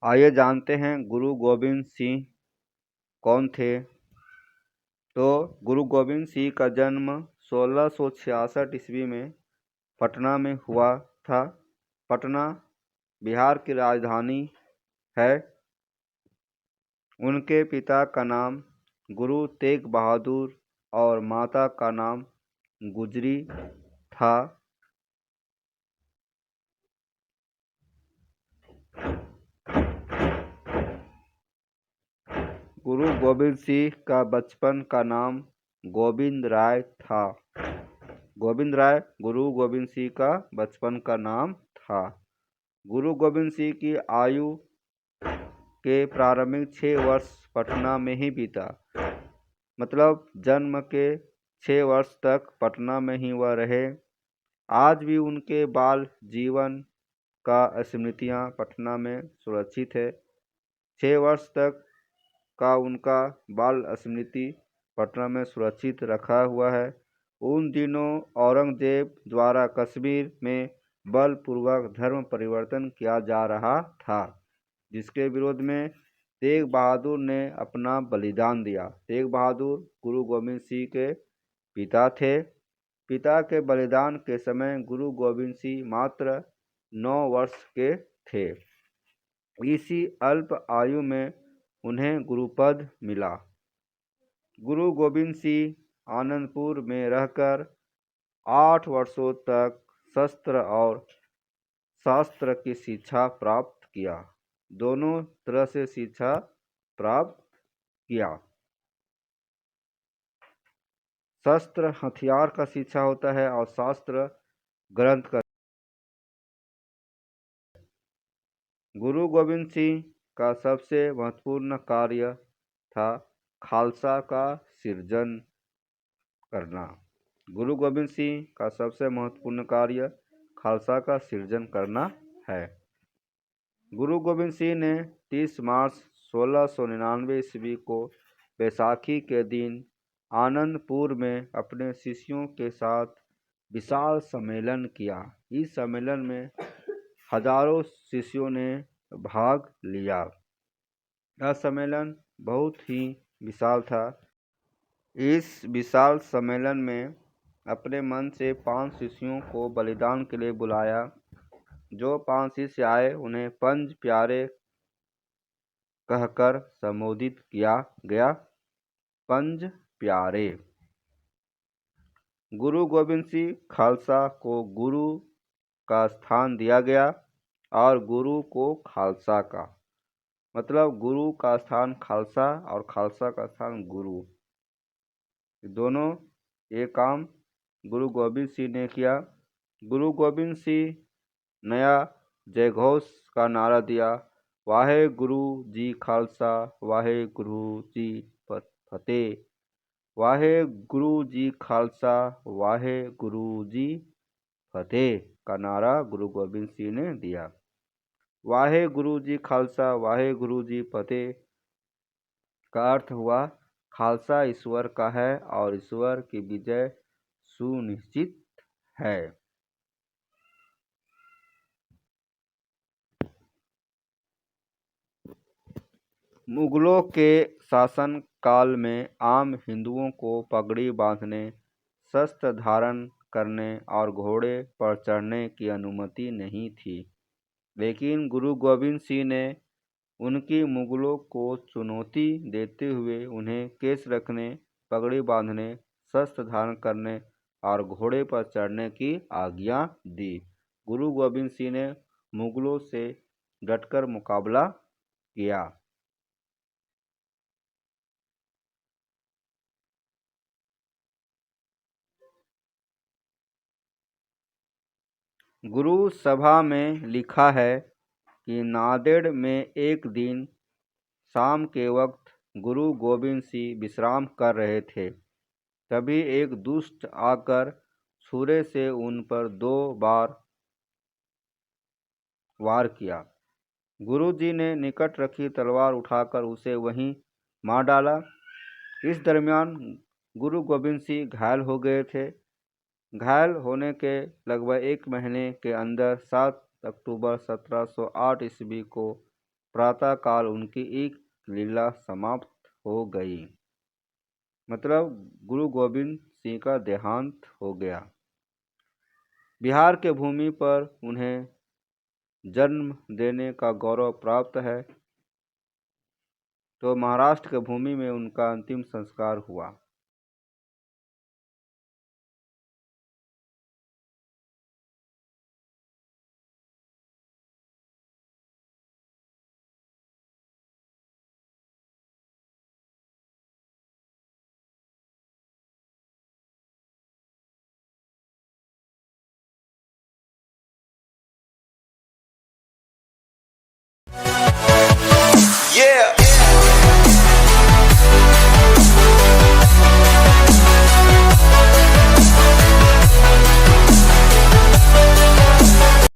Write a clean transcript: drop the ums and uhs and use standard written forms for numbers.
आइए जानते हैं गुरु गोविंद सिंह कौन थे। तो गुरु गोविंद सिंह का जन्म 1666 ईस्वी में पटना में हुआ था। पटना बिहार की राजधानी है। उनके पिता का नाम गुरु तेग बहादुर और माता का नाम गुजरी था। गुरु गोविंद सिंह का बचपन का नाम गोविंद राय था। गोविंद राय गुरु गोविंद सिंह का बचपन का नाम था। गुरु गोविंद सिंह की आयु के प्रारंभिक 6 वर्ष पटना में ही बीता। मतलब जन्म के 6 वर्ष तक पटना में ही वह रहे। आज भी उनके बाल जीवन का स्मृतियाँ पटना में सुरक्षित है। 6 वर्ष तक का उनका बाल स्मृति पटना में सुरक्षित रखा हुआ है। उन दिनों औरंगजेब द्वारा कश्मीर में बलपूर्वक धर्म परिवर्तन किया जा रहा था, जिसके विरोध में तेग बहादुर ने अपना बलिदान दिया। तेग बहादुर गुरु गोविंद सिंह के पिता थे। पिता के बलिदान के समय गुरु गोविंद सिंह मात्र 9 वर्ष के थे। इसी अल्प आयु में उन्हें गुरुपद मिला। गुरु गोविंद सिंह आनंदपुर में रहकर 8 वर्षों तक शस्त्र और शास्त्र की शिक्षा प्राप्त किया। दोनों तरह से शिक्षा प्राप्त किया। शस्त्र हथियार का शिक्षा होता है और शास्त्र ग्रंथ का। गुरु गोविंद सिंह का सबसे महत्वपूर्ण कार्य था खालसा का सृजन करना। गुरु गोविंद सिंह का सबसे महत्वपूर्ण कार्य खालसा का सृजन करना है। गुरु गोविंद सिंह ने 30 मार्च 1699 ईस्वी को बैसाखी के दिन आनंदपुर में अपने शिष्यों के साथ विशाल सम्मेलन किया। इस सम्मेलन में हजारों शिष्यों ने भाग लिया। यह सम्मेलन बहुत ही विशाल था। इस विशाल सम्मेलन में अपने मन से 5 शिष्यों को बलिदान के लिए बुलाया। जो 5 शिष्य आए उन्हें पंज प्यारे कहकर संबोधित किया गया। पंज प्यारे। गुरु गोविंद सिंह खालसा को गुरु का स्थान दिया गया और गुरु को खालसा का। मतलब गुरु का स्थान खालसा और खालसा का स्थान गुरु। दोनों ये काम गुरु गोविंद सिंह ने किया। गुरु गोविंद सिंह नया जयघोष का नारा दिया, वाहे गुरु जी खालसा, वाहे गुरु जी फतेह। वाहे गुरु जी खालसा, वाहे गुरु जी फतेह का नारा गुरु गोविंद सिंह ने दिया। वाहे गुरु जी खालसा, वाहे गुरु जी फतेह का अर्थ हुआ खालसा ईश्वर का है और ईश्वर की विजय सुनिश्चित है। मुगलों के शासन काल में आम हिंदुओं को पगड़ी बांधने, शस्त्र धारण करने और घोड़े पर चढ़ने की अनुमति नहीं थी। लेकिन गुरु गोविंद सिंह ने उनकी मुगलों को चुनौती देते हुए उन्हें केस रखने, पगड़ी बांधने, शस्त्र धारण करने और घोड़े पर चढ़ने की आज्ञा दी। गुरु गोविंद सिंह ने मुगलों से डटकर मुकाबला किया। गुरु सभा में लिखा है कि नांदेड़ में एक दिन शाम के वक्त गुरु गोविंद सिंह विश्राम कर रहे थे। तभी एक दुष्ट आकर छुरे से उन पर 2 बार वार किया। गुरु जी ने निकट रखी तलवार उठाकर उसे वहीं मार डाला। इस दरमियान गुरु गोविंद सिंह घायल हो गए थे। घायल होने के लगभग 1 महीने के अंदर 7 अक्टूबर 1708 ईस्वी को प्रातःकाल उनकी एक लीला समाप्त हो गई। मतलब गुरु गोविंद सिंह का देहांत हो गया। बिहार के भूमि पर उन्हें जन्म देने का गौरव प्राप्त है, तो महाराष्ट्र की भूमि में उनका अंतिम संस्कार हुआ।